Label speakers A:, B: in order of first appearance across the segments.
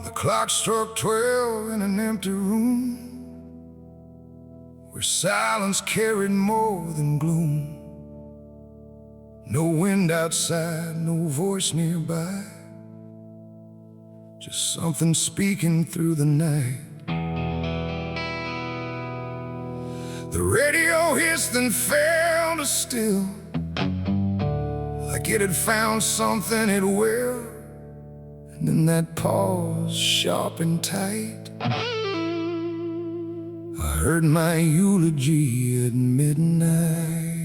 A: The clock struck 12 in an empty room, where silence carried more than gloom. No wind outside, no voice nearby, just something speaking through the night. The radio hissed and fell to still, like it had found something it will. And in that pause, sharp and tight, I heard my eulogy at midnight.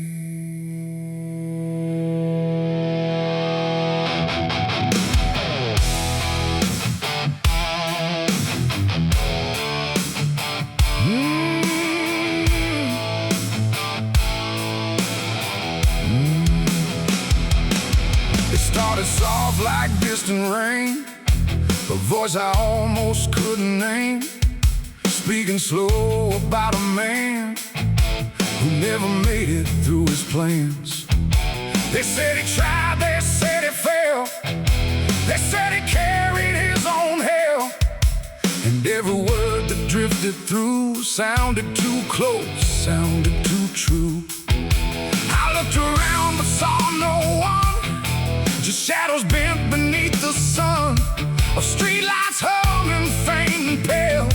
A: It started soft like distant rain, a voice I almost couldn't name, speaking slow about a man who never made it through his plans. They said he tried, they said he failed, they said he carried his own hell, and every word that drifted through sounded too close, sounded too true. I looked around but saw no one, just shadows bent beneath the sun, of streetlights hung and faint and pale,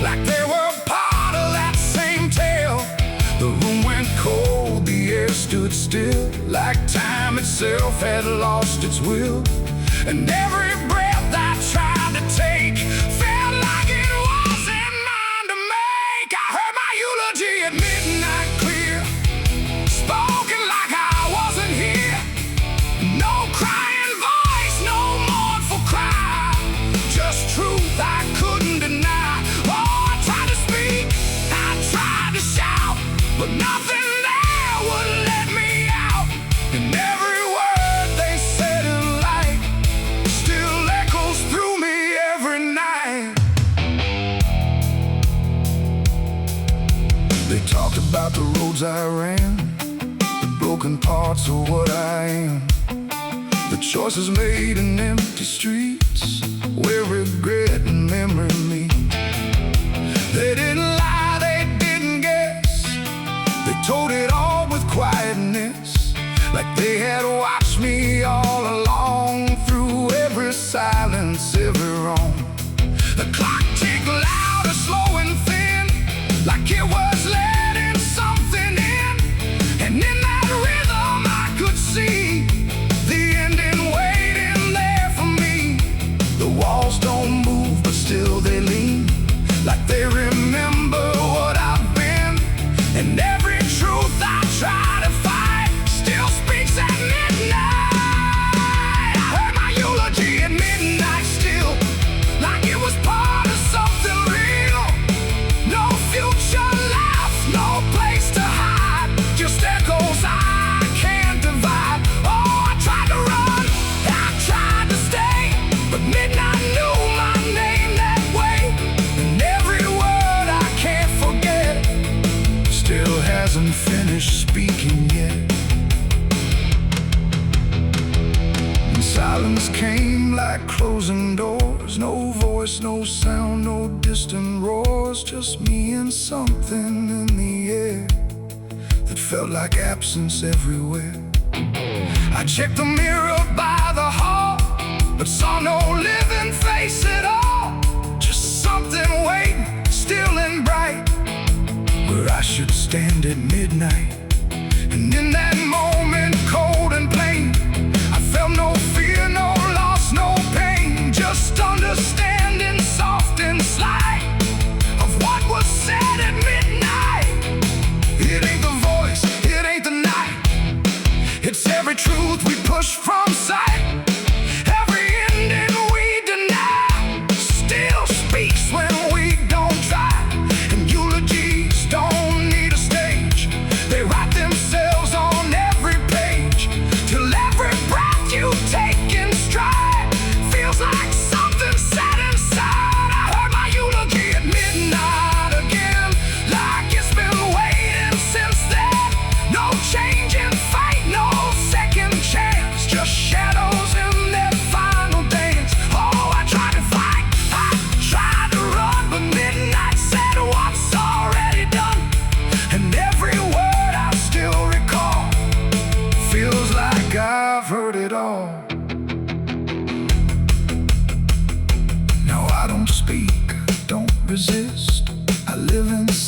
A: like they were part of that same tale. The room went cold, the air stood still, like time itself had lost its will. And every breath I tried to take felt like it wasn't mine to make. I heard my eulogy at midnight clear, spoken like I wasn't here. No crying voice, no mournful cry, just truth I couldn't deny. Oh, I tried to speak, I tried to shout, but nothing there would let me out. And every word they said in light still echoes through me every night. They talked about the roads I ran, the broken parts of what I am, the choices made in empty streets where regret and memory meet. They didn't lie, they didn't guess, they told it all with quietness, like they had watched me all along, through every silence, every wrong. The clock ticked louder, slow and thin, like it was letting something in. And in that rhythm I could see the ending waiting there for me. The walls don't move, but still they lean, like they remember what I've been. And every truth I try to fight still speaks at midnight. I heard my eulogy at midnight still, like it was part of something real. No future left, no place to hide, just echoes I can't divide. Oh, I tried to run, I tried to stay, but midnight knew my name that way. And every word I can't forget still hasn't finished speaking yet. And silence came like closing doors, no voice, no sound, no distant roars, just me and something in the air that felt like absence everywhere. I checked the mirror by the hall, but saw no living face at all, just something waiting, still and bright, where I should stand at midnight. And in that moment, cold and plain, I felt no fear, no loss, no pain, just understanding, soft and slight, of what was said at midnight. It ain't the voice, it ain't the night, it's every truth we push from sight. Every ending we deny still speaks when we don't try. And eulogies don't need a stage, they write themselves on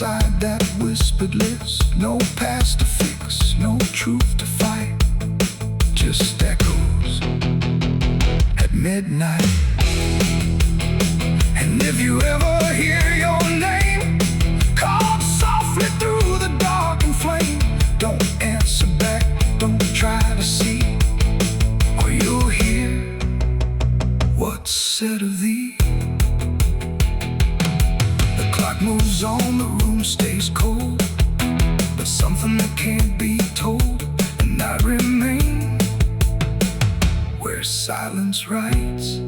A: inside that whispered list. No past to fix, no truth to fight, just echoes at midnight. And if you ever hear your name called softly through the dark and flame, don't answer back, don't try to see, or you'll hear what's said of thee. The clock moves on, the room stays cold, but something that can't be told, and I remain where silence writes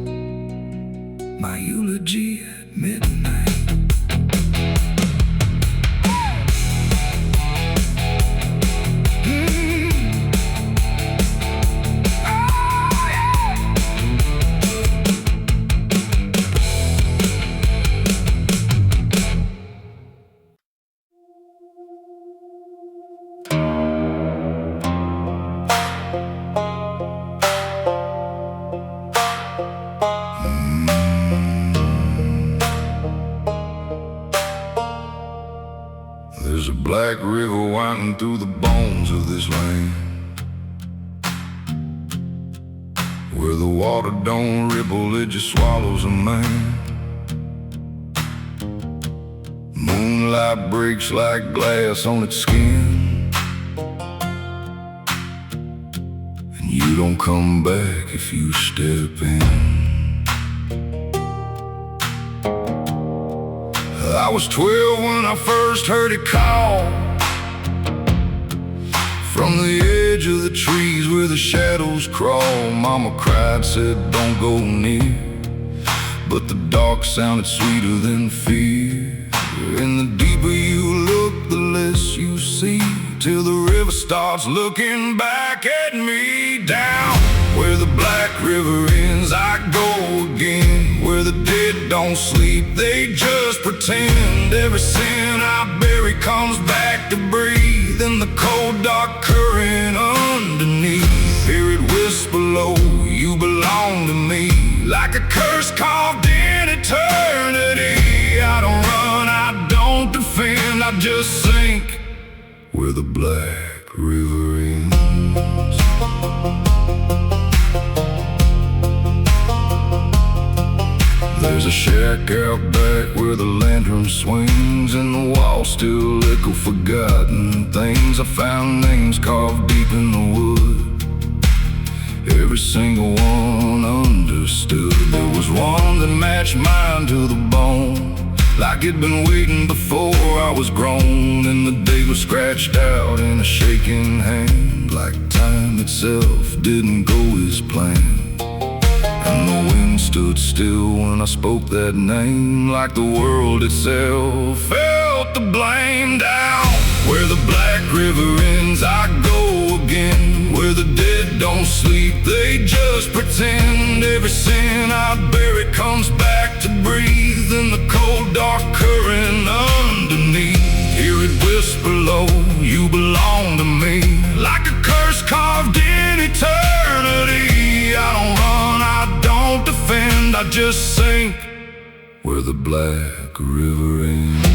A: my eulogy at midnight. There's a black river winding through the bones of this land, where the water don't ripple, it just swallows a man. Moonlight breaks like glass on its skin, and you don't come back if you step in. I was 12 when I first heard it call from the edge of the trees where the shadows crawl. Mama cried, said don't go near, but the dark sounded sweeter than fear. And the deeper you look, the less you see, till the river starts looking back at me. Down where the black river ends, I go again, where the dead don't sleep, they just pretend. Every sin I bury comes back to breathe in the cold dark current underneath. Hear it whisper low, you belong to me, like a curse carved in eternity. I don't run, I don't defend, I just sink where the black river ends. There's a shack out back where the lantern swings, and the walls still echo forgotten things. I found names carved deep in the wood, every single one understood. There was one that matched mine to the bone, like it'd been waiting before I was grown. And the day was scratched out in a shaking hand, like time itself didn't go as planned. And the wind stood still when I spoke that name, like the world itself felt the blame. Down where the black river ends, I go again, where the dead don't sleep, they just pretend. Every sin I bury comes back to breathe in the cold dark current underneath. Hear it whisper low, you belong to me, like a curse carved in eternity. I don't run, I don't defend, I just sink where the black river ends.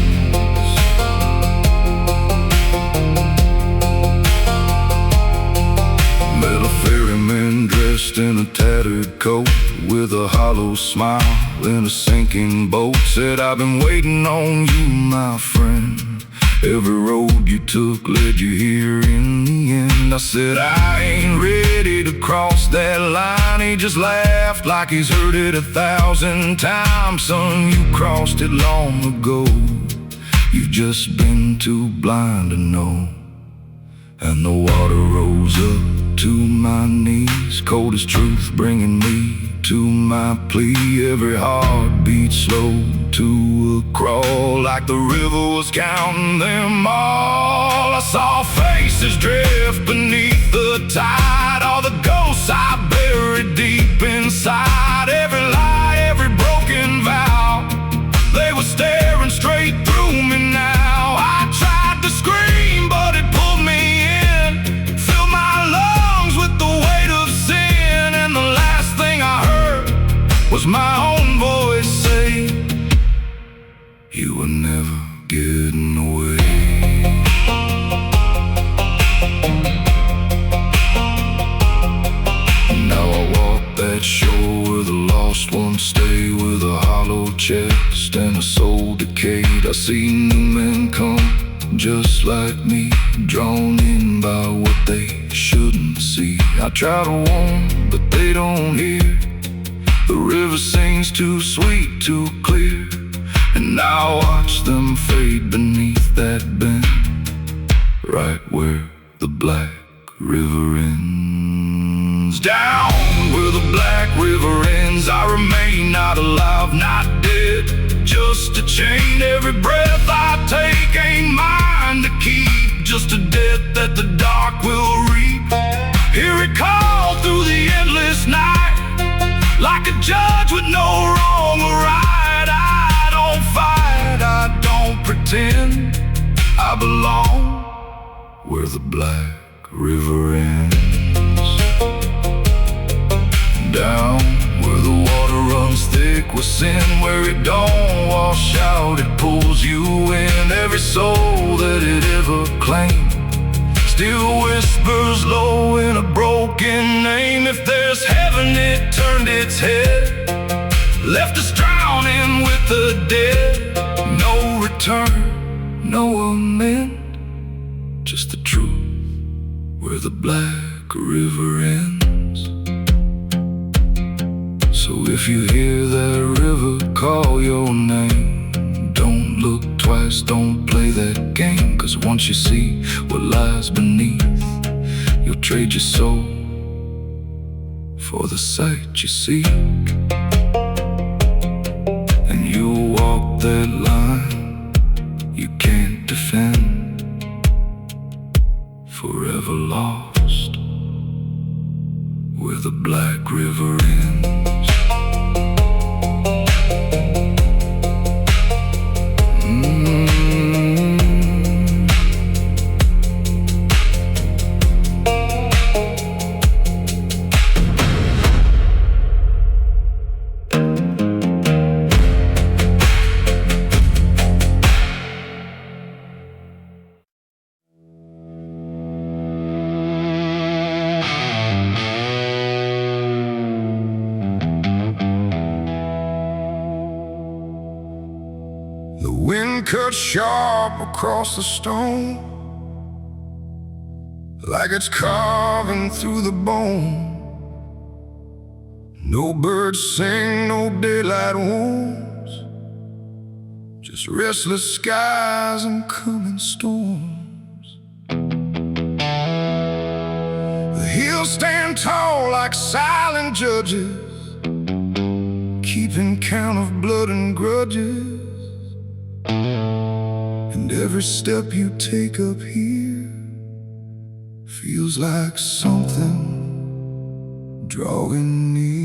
A: Met a ferryman dressed in a tattered coat, with a hollow smile in a sinking boat. Said, I've been waiting on you, my friend. Every road you took led you here in the end. I said, I ain't ready to cross that line. He just laughed like he's heard it 1,000 times. Son, you crossed it long ago, you've just been too blind to know. And the water rose up to my knees, cold as truth, bringing me to my plea. Every heartbeat slow to a crawl, like the river was counting them all. I saw faces drift beneath the tide, all the ghosts I buried deep inside. Every lie, every broken vow, they were staring straight through me now. I tried to scream, but it pulled me in, filled my lungs with the weight of sin. And the last thing I heard was my own voice say, you were never getting away. seen new men come just like me, drawn in by what they shouldn't see. I try to warn, but they don't hear. The river sings too sweet, too clear, and I watch them fade beneath that bend, right where the black river ends. Down where the black river ends, I remain not alive, not dead, just a chain. Every breath I take ain't mine to keep, just a death that the dark will reap. Hear it call through the endless night, like a judge with no wrong or right. I don't fight, I don't pretend, I belong where the black river ends. Down where the water runs thick with sin, where it don't wash out, it pulls you in. Every soul that it ever claimed still whispers low in a broken name. If there's heaven, it turned its head, left us drowning with the dead. No return, no amend, just the truth where the black river ends. So if you hear that river call your name, don't look twice, don't play that game. 'Cause once you see what lies beneath, you'll trade your soul for the sight you seek. And you'll walk that line you can't defend, forever lost where the black river ends. The wind cuts sharp across the stone, like it's carving through the bone. No birds sing, no daylight wounds, just restless skies and coming storms. The hills stand tall like silent judges, keeping count of blood and grudges. And every step you take up here feels like something drawing near.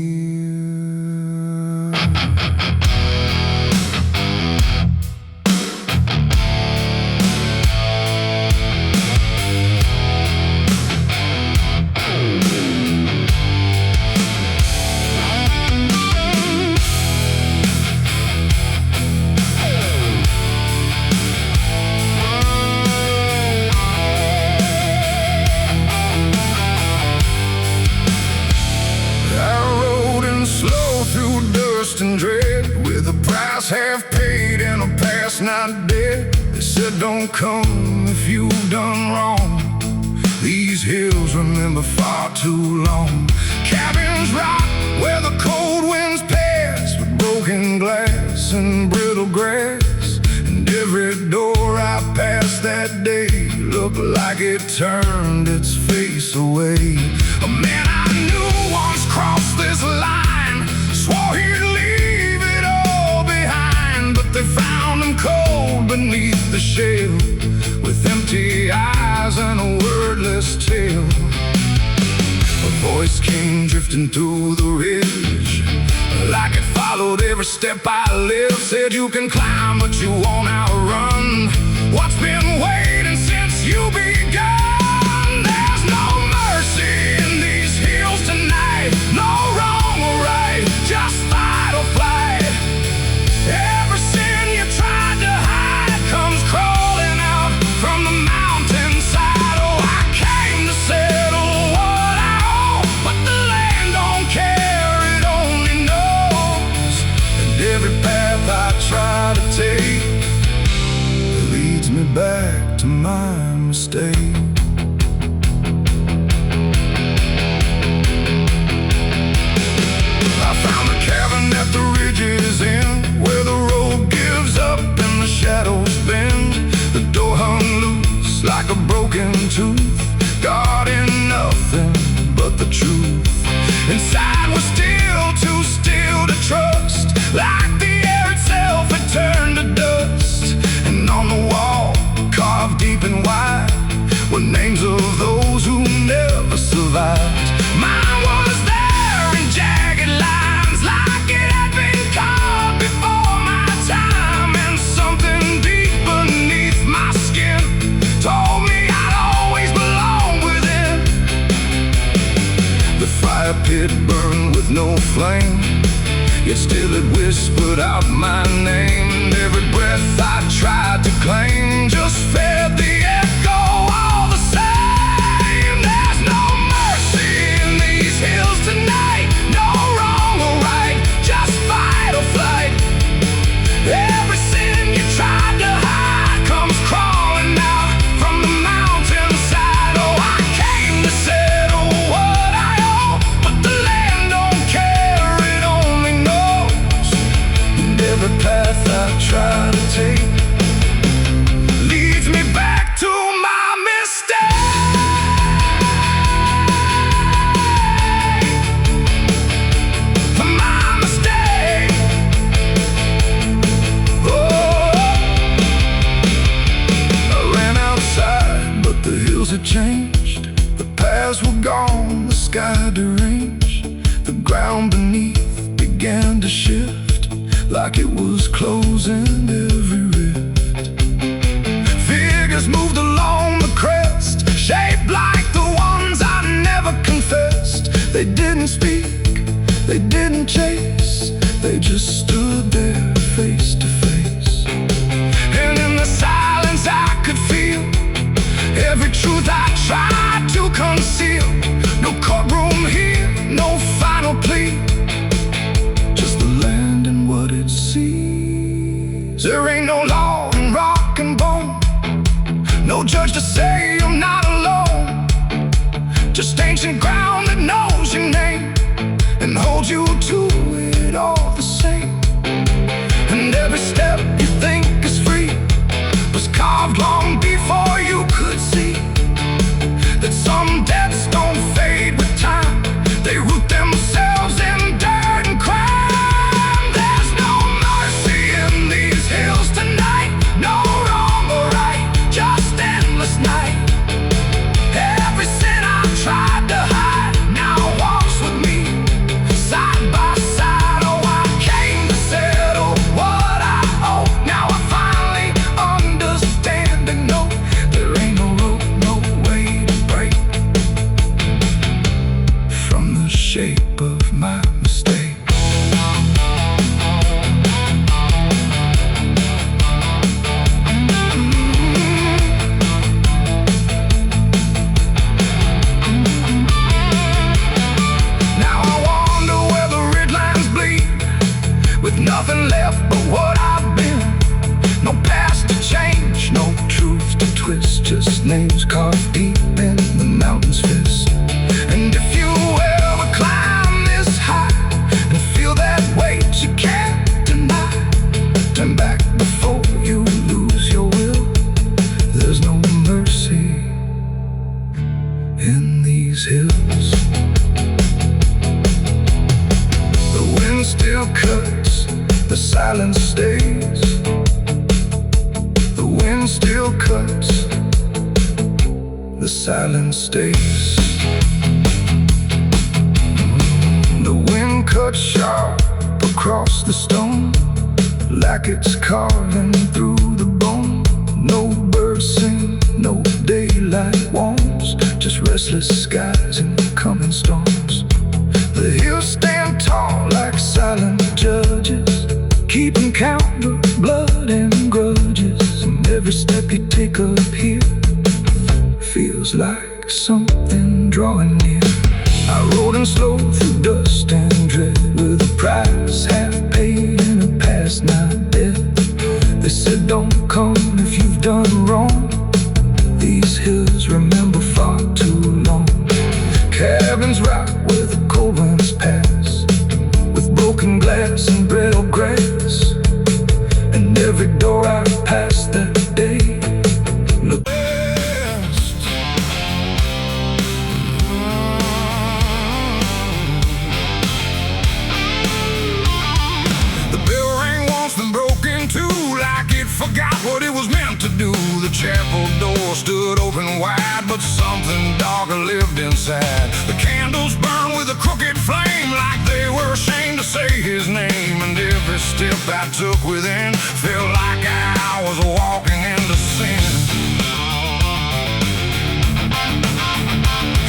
A: And dread, with a price half paid and a past not dead. They said don't come if you've done wrong. These hills remember far too long. Cabins rock where the cold winds pass, with broken glass and brittle grass. And every door I passed that day looked like it turned its face away. A man I knew once crossed this line, swore he'd leave it all behind, but they found him cold beneath the shell, with empty eyes and a wordless tale. A voice came drifting through the ridge, like it followed every step I lived. Said you can climb, but you won't outrun what's been waiting since you begun. There's no mercy in these hills tonight, no wrong or right, just fight or flight. Every sin you tried to hide comes crawling out from the mountainside. Oh, I came to settle what I owe, but the land don't care, it only knows. And every path I try to take stay. I found a cabin at the ridge's end, where the road gives up and the shadows bend. The door hung loose like a broken tooth, guarding nothing but the truth. Inside was still too still to trust, like the air itself had turned to dust. And on the wall, carved deep and wide, were names of those who never survived. Mine was there in jagged lines, like it had been carved before my time. And something deep beneath my skin told me I'd always belong within. The fire pit burned with no flame, yet still it whispered out my name. And every breath I tried to claim just fed the echo all the same. There's no mercy in these hills tonight, no wrong or right, just fight or flight. Every sin you tried to hide comes crawling out from the mountainside. Oh, I came to settle what I owe, but the land don't care, it only knows. And every path I try to take leads me back to my mistake. My mistake. Oh, I ran outside, but the hills had changed. The paths were gone, the sky deranged. The ground beneath began to shift, like it was closing every rift. Figures moved along the crest, shaped like the ones I never confessed. They didn't speak, they didn't chase, they just stood there face to face. And in the silence I could feel every truth I tried to conceal. No courtroom here, no final plea, just the land and what it sees. There ain't no law in rock and bone, no judge to say I'm not alone, just ancient ground that knows your name and holds you to it all the same. And every step you think is free was carved long before you could see that some debts don't fade with time, they root themselves in dirt and crime. There's no mercy in these hills tonight, no wrong or right, just endless night. Every sin I tried to hide now walks with me, side by side. Oh, I came to settle what I owe. Now I finally understand and know there ain't no rope, no way to break from the shape of my mistake. Now I wonder where the red lines bleed, with nothing left but what I've been. No past to change, no truth to twist, just names carved deep in the mountain's fist. And if you ever climb this high and feel that weight you can't deny, turn back before you lose your will. There's no mercy in these hills. The wind still cuts, the silence stays. The wind still cuts, the silence stays. The wind cuts sharp across the stone, like it's carving through the bone. No birds sing, no daylight warms, just restless skies and coming storms. The hills stand tall like silent judges, keeping count of blood and grudges. And every step you take up here feels like something drawing near. I rode in slow through dust and dread, with a price half paid and a past not dead. They said don't come if you've done wrong. These hills remember far too long. Cabins rock where the cold winds pass, with broken glass and brittle grass. And every door I passed that day looked west. The bell rang once and broke in two, like it forgot what it was meant to do. The chapel door stood open wide, but something darker lived inside. The candles burned with a crooked flame, like they were ashamed to say his name. And every step I took within felt like I was walking into sin.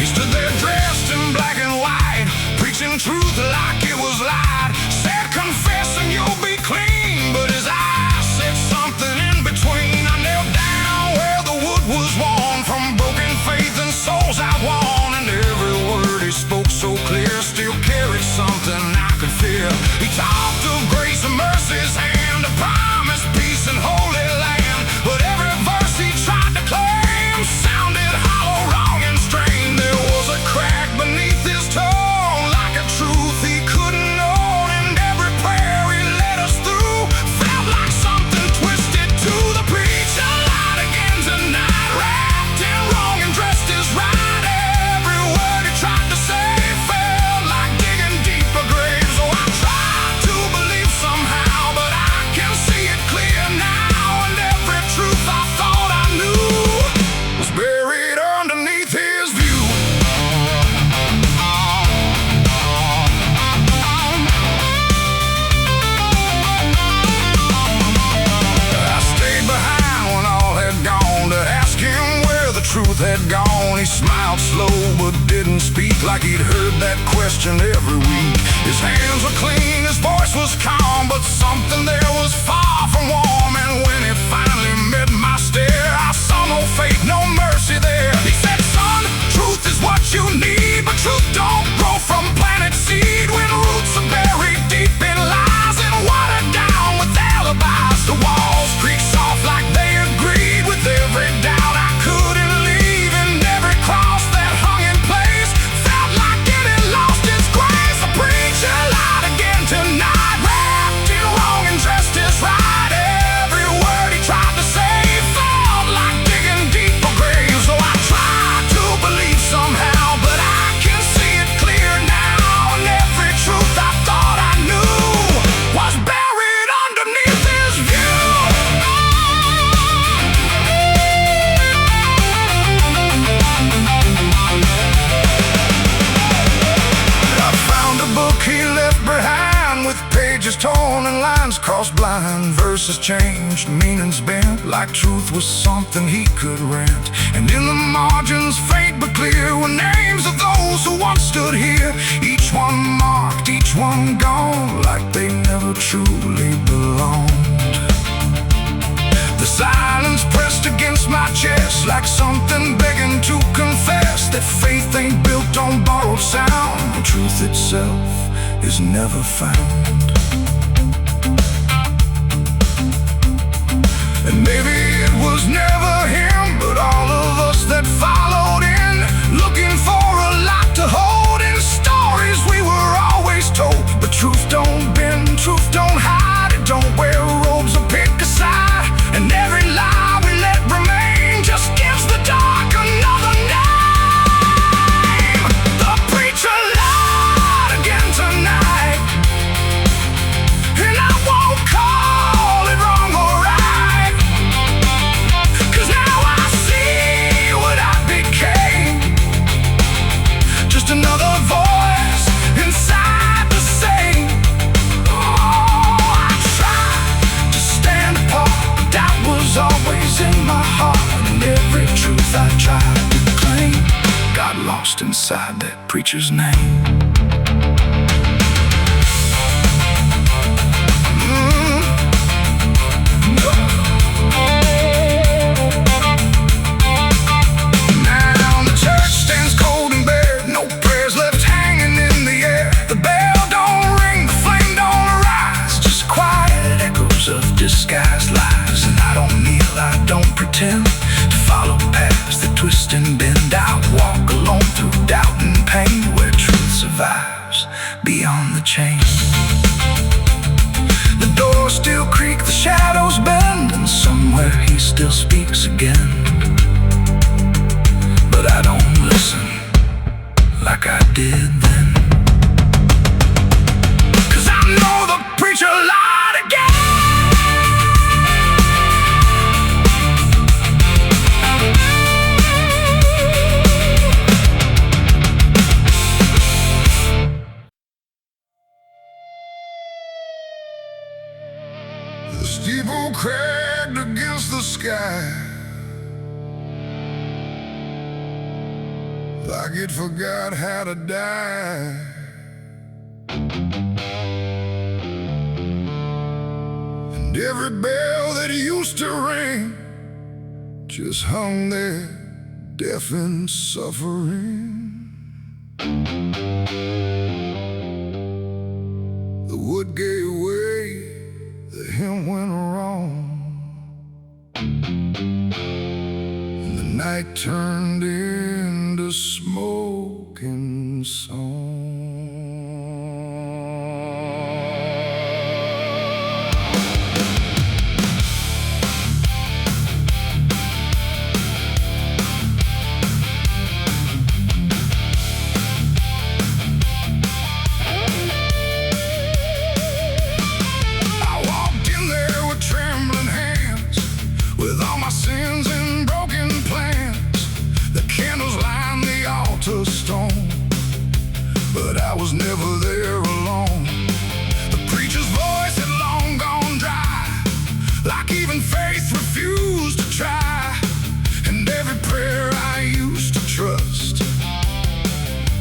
A: He stood there dressed in black and white, preaching truth like it was lied. Said, confess and you'll be clean, but his eyes said something in between. I knelt down where the wood was worn from broken faith and souls I won. And every word he spoke so clear still carried something I could feel. He talked of grace and mercy's hand, a promise, peace and holy land. But every verse he tried to claim sounded hollow, wrong and strained. There was a crack beneath his tone, like a truth he couldn't own. And every prayer he led us through felt like something twisted to the preacher. Lied again tonight, wrapped in wrong and dressed as right. Every word he tried to say felt like digging deeper graves. So I tried to believe somehow, but I can see it clear now. And every truth I thought I knew was buried underneath his view. I stayed behind when all had gone to ask him where the truth had gone. He smiled slow but didn't speak, like he'd heard that question every week. His hands were clean, his voice was calm, but something there was far from warm. And when he finally met my stare, I saw no faith, no mercy there. He said, son, truth is what you need, but truth don't grow from planted seed. When roots are buried deep in lies and watered down with alibis, the walls creak soft like they agreed with every doubt I couldn't leave. And every cross that hung in place felt like it had lost its grace. The preacher lied again tonight, wrapped in wrong and dressed as right. Every word he tried to say felt like digging deeper graves. So I tried to believe somehow, but I can see it clear now. And every truth I thought I knew was buried underneath his view. I found a book he left behind, with pages torn and lines crossed blind. Verses changed, meanings bent, like truth was something he could rent. And in the margins, faint but clear, were names of those who once stood here. Each one marked, each one gone, like they never truly belonged. The silence pressed against my chest, like something begging to confess that faith ain't built on borrowed sound. The truth itself is never found. And maybe it was never him, but all of us that followed in, looking for a lot to hold in stories we were always told. But truth don't bend, truth don't hide, it don't wear robes or pick a side. And every lie we let remain just gives the dark another name. The preacher lied again tonight, and I won't call it wrong or right, 'cause now I see what I became. Just another voice inside the same. Oh, I tried to stand apart, but doubt was always in my heart. And every truth I tried to claim got lost inside that preacher's name. Now the church stands cold and bare, no prayers left hanging in the air. The bell don't ring, the flame don't rise, just quiet echoes of disguised lies. And I don't kneel, I don't pretend to follow paths that twist and bend out, walk alone through doubt and pain, where truth survives beyond the chain. The doors still creak, the shadows bend, and somewhere he still speaks again. But I don't listen like I did then, 'cause I know the preacher lied again. The steeple cracked against the sky, like it forgot how to die. And every bell that used to ring just hung there, deaf and suffering. The wood gave way, the hymn went wrong, and the night turned into smoking song. With all my sins and broken plans, the candles line the altar stone, but I was never there alone. The preacher's voice had long gone dry, like even faith refused to try. And every prayer I used to trust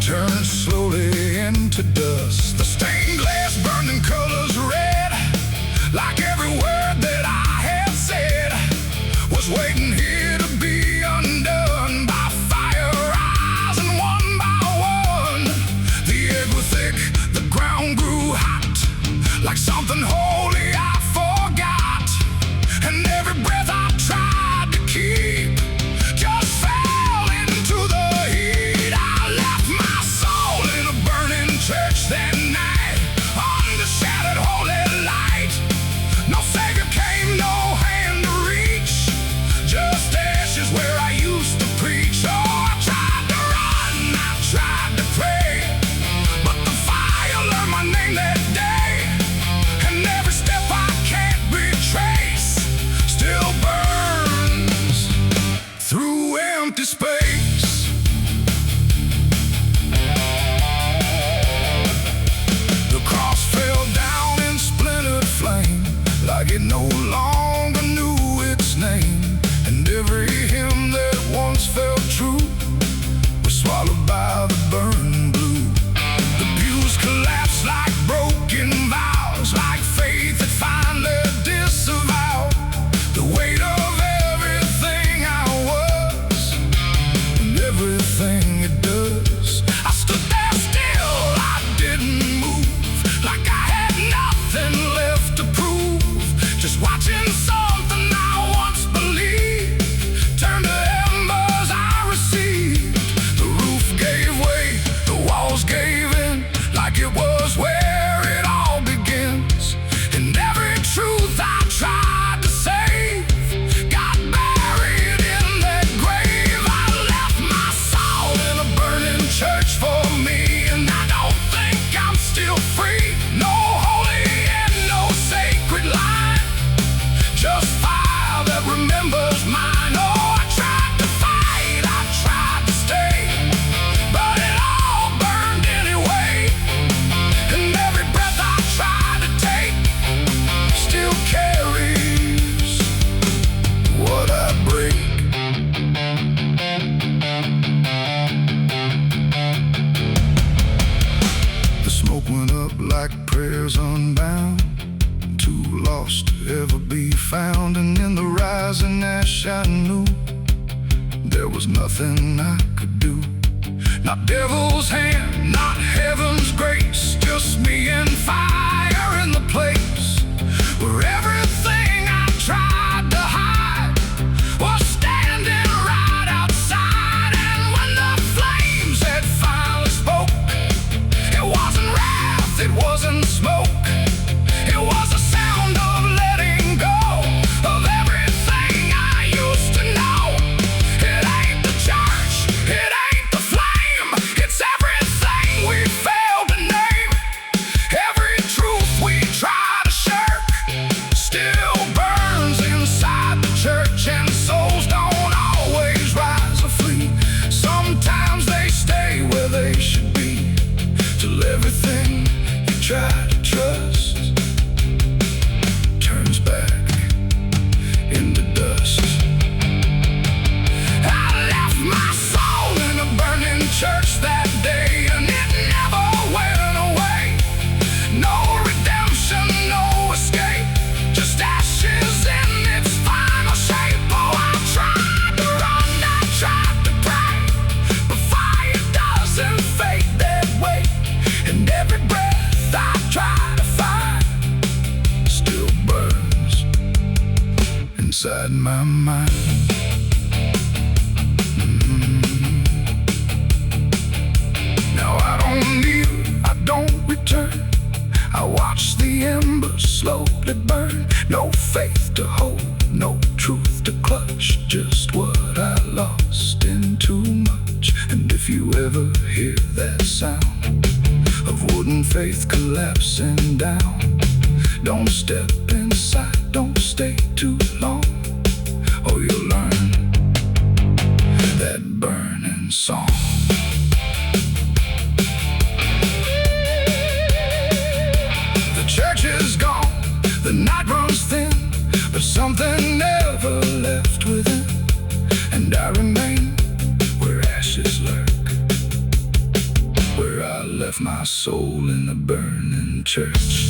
A: turned slowly into dust. The stained glass burned in colors red, like every word that I had said was waiting here to be undone by fire, rising one by one. The air grew thick, the ground grew hot, like something holy I forgot. And every breath I tried to keep just fell into the heat. I left my soul in a burning church that night, under shattered holy light. No savior came, no hand to reach, just ashes where I used to preach. Oh, I tried to run, I tried to pray, but the fire learned my name that day. And every step I can't retrace still burns through empty space. The cross fell down in splintered flame, like it no longer knew its name. And every hymn that once felt true was swallowed by the burning blue. The pews collapsed like broken vows, like faith that finally disavowed the weight of everything I was and everything it does. I stood there still, I didn't move, like I had nothing left to prove, just watching something I once believed turn to embers I received. The roof gave way, the walls gave in, like it was where it all begins. And every truth I tried to save got buried in that grave. I left my soul in a burning church for me, and I don't think I'm still free. No holy and no sacred line, just fire that remembers mine. Oh, I tried to fight, I tried to stay, but it all burned anyway. And every breath I tried to take still carries what I break. The smoke went up like prayers unbound, too lost to ever be found. And in the rising ash I knew there was nothing I could do. Not devil's hand, not heaven's grace, just me and fire in the place where everything I tried to hide was standing right outside. inside my mind. Now I don't kneel, I don't return. I watch the embers slowly burn. No faith to hold, no truth to clutch. Just what I lost in too much. And if you ever hear that sound of wooden faith collapsing down, don't step inside, don't stay too long, or you'll learn that burning song. The church is gone, the night runs thin, but something never left within. And I remain where ashes lurk, where I left my soul in the burning church.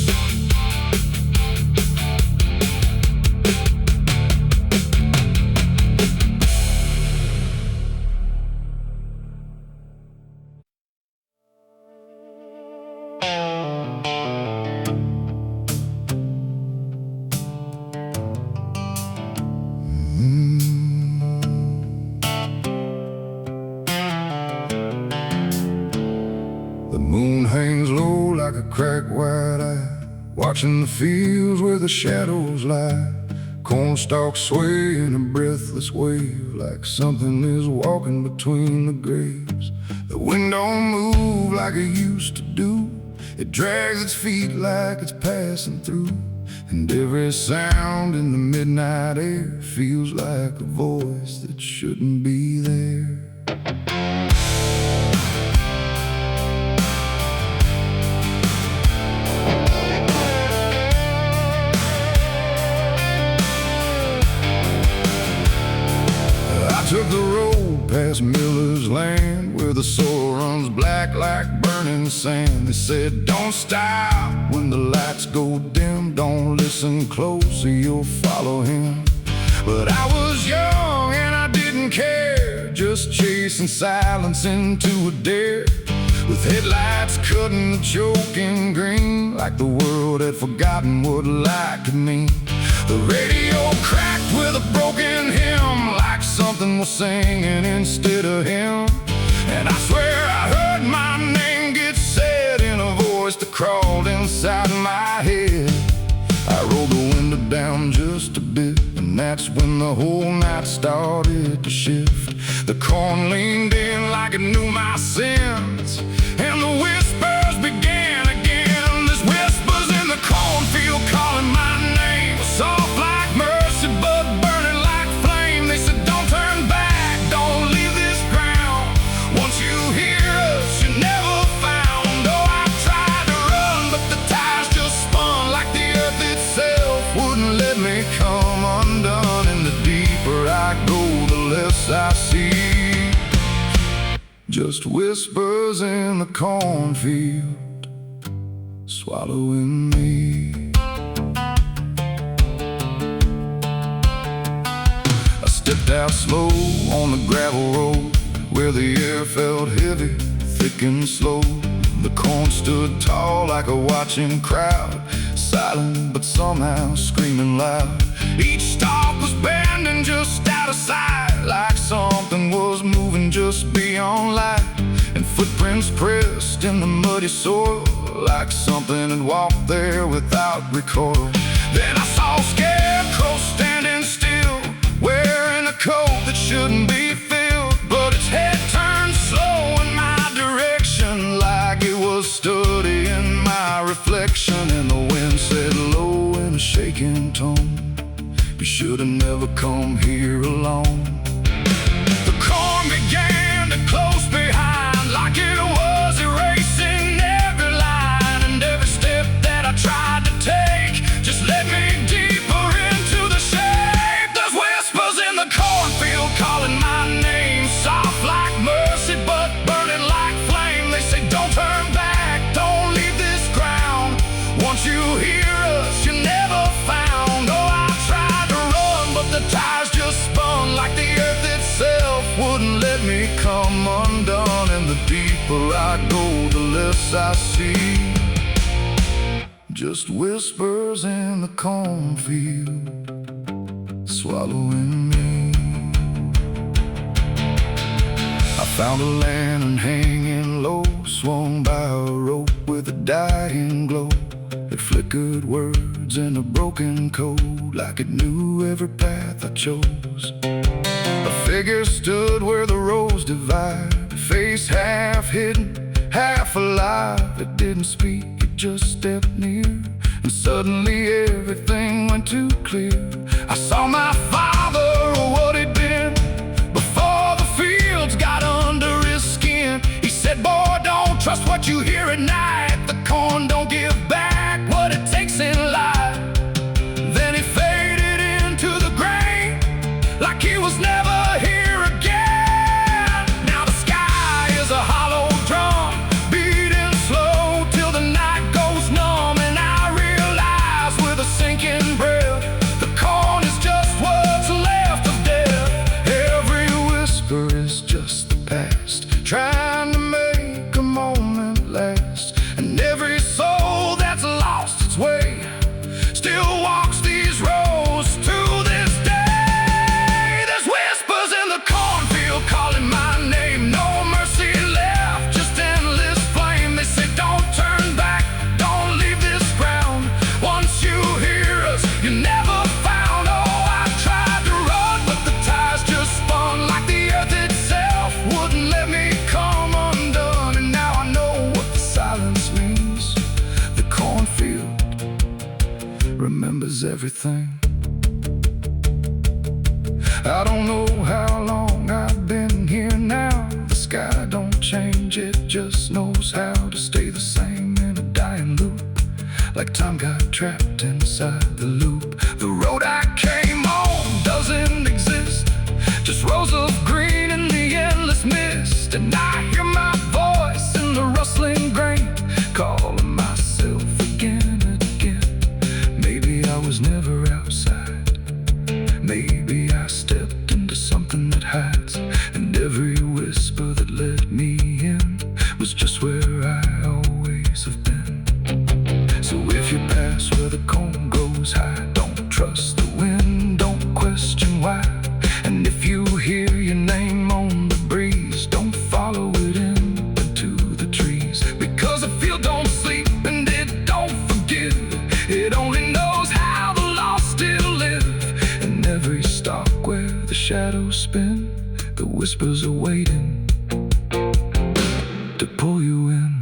A: The moon hangs low like a cracked white eye, watching the fields where the shadows lie. Corn stalks sway in a breathless wave, like something is walking between the graves. The wind don't move like it used to do, it drags its feet like it's passing through. And every sound in the midnight air feels like a voice that shouldn't be there. I took the road past Miller's land, where the soil runs black like burning sand. They said, don't stop when the lights go dim, don't listen close or you'll follow him. But I was young and I didn't care, just chasing silence into a dare, with headlights cutting the choking green, like the world had forgotten what light could mean. The radio cracked with a broken hymn, like something was singing instead of him. And I swear I heard my name get said in a voice that crawled inside my head. I rolled the window down just a bit, and that's when the whole night started to shift. The corn leaned in like it knew my sins, and the whispers began again. There's whispers in the cornfield calling my name, soft like mercy but burning like flame. They said, don't turn back, don't leave this ground. Once you hear us, you're never found. Oh, I tried to run, but the tires just spun, like the earth itself wouldn't let me come undone. And the deeper I go, the less I see, just whispers in the cornfield swallowing me. I stepped out slow on the gravel road, where the air felt heavy, thick and slow. The corn stood tall like a watching crowd, silent but somehow screaming loud. Each stalk was bending just out of sight, like something was moving just beyond light. And footprints pressed in the muddy soil, like something had walked there without recoil. Then I saw a scarecrow standing still, wearing a coat that shouldn't be filled, but its head turned slow in my direction, like it was studying my reflection. And the wind said low in a shaking tone, you should have never come here alone. The corn began to close behind, like it was erasing every line. And every step that I tried to take just led me deeper into the shade. There's whispers in the cornfield calling my name, soft like mercy but burning like flame. They say, don't turn back, don't leave this ground. Once you hear us, you're never found. Oh, I tried to run, but the tires just spun, like the earth itself wouldn't let me come undone. And the deeper I go, the less I see, just whispers in the cornfield swallowing me. I found a lantern hanging low, swung by a rope with a dying glow. It flickered words in a broken code, like it knew every path I chose. A figure stood where the roads divide, face half hidden, half alive. It didn't speak, it just stepped near, and suddenly everything went too clear. I saw my father, or what he'd been, before the fields got under his skin. He said, boy, don't trust what you hear at night. The corn don't give back what it takes in life. Then he faded into the grain, like he was never here again. Now the sky is a hollow drum, beating slow till the night goes numb. And I realize with a sinking breath, the corn is just what's left of death. Every whisper is just the past, trying to make a moment last. And every soul that's lost its way still walks these roads to this day. There's whispers in the cornfield calling my name. No mercy left, just endless flame. They say don't turn back, don't leave this ground. Once you hear us, you never found. Oh, I tried to run, but the ties just spun, like the earth itself wouldn't let me come undone. And now I know what the silence means. The cornfield remembers everything. I don't know how long I've been here now. The sky don't change, it just knows how to stay the same in a dying loop, like time got trapped inside the loop. The road I came on doesn't exist, just rows of green in the endless mist. And I hear my voice in the rustling grain, calling myself again and again. Maybe I was never outside, maybe I stepped into something that hides, and every whisper that let me in was just where I always have been. So if you pass where the corn goes high, don't trust the wind, don't question why. And if you hear your name on the breeze, don't follow it into the trees. Because the field don't sleep and it don't forgive, it only knows how the lost still live. And every stalk where the shadows spin, the whispers are waiting to pull you in.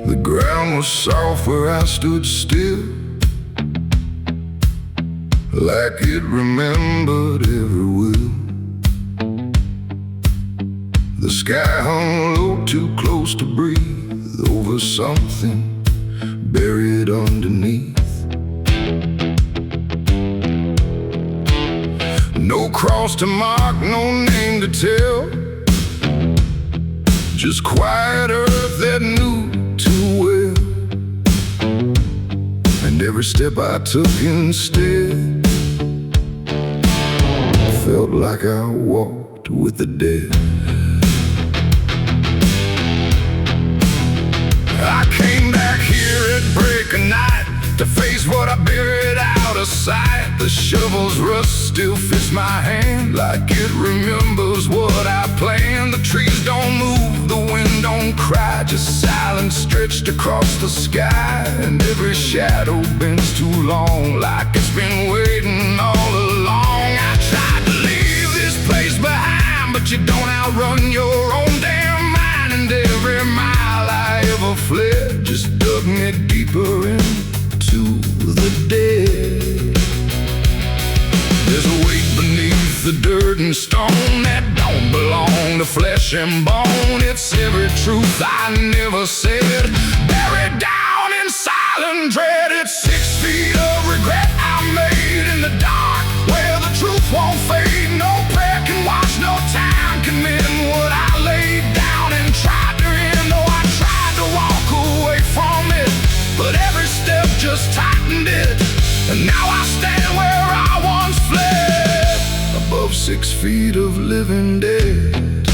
A: The ground was soft where I stood still, like it remembered every will. The sky hung low, too close to breathe, over something buried underneath. No cross to mark, no name to tell, just quiet earth that knew too well. And every step I took instead felt like I walked with the dead. I came back here at break of night to face what I buried out of sight. The shovel's rust still fits my hand, like it remembers what I planned. The trees don't move, the wind don't cry, just silence stretched across the sky. And every shadow bends too long, like it's been waiting all along. I tried to leave this place behind, but you don't outrun your own damn mind. And every mile I ever fled just dug me deeper into the dead. There's a weight beneath the dirt and stone that don't belong to flesh and bone. It's every truth I never said, buried down in silent dread. It's 6 feet of regret I made in the dark, where the truth won't fade. No prayer can wash, no time can mend what I laid down and tried to end. Though I tried to walk just tightened it, and now I stand where I once fled, above 6 feet of living dead.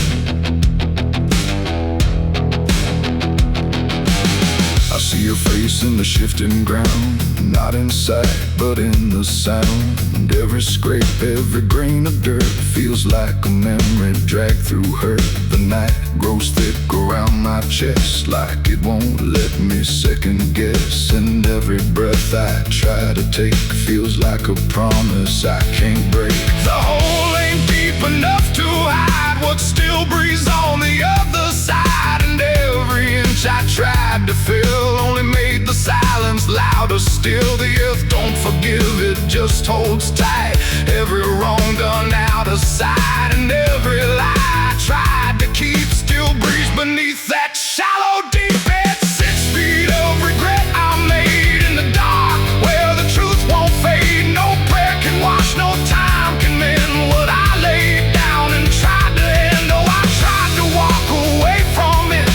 A: I see your face in the shifting ground, not in sight, but in the sound. And every scrape, every grain of dirt feels like a memory dragged through hurt. The night grows thick around my chest, like it won't let me second guess. And every breath I try to take feels like a promise I can't break. The hole ain't deep enough to hide what still breathes on the other side. And every inch I tried to fill only made the silence louder still. The earth don't forgive, it just holds tight. Every wrong done out of sight, and every lie I tried to keep still breathes beneath that shallow deep end. 6 feet of regret I made in the dark, where the truth won't fade. No prayer can wash, no time can mend what I laid down and tried to end. Oh, I tried to walk away from it,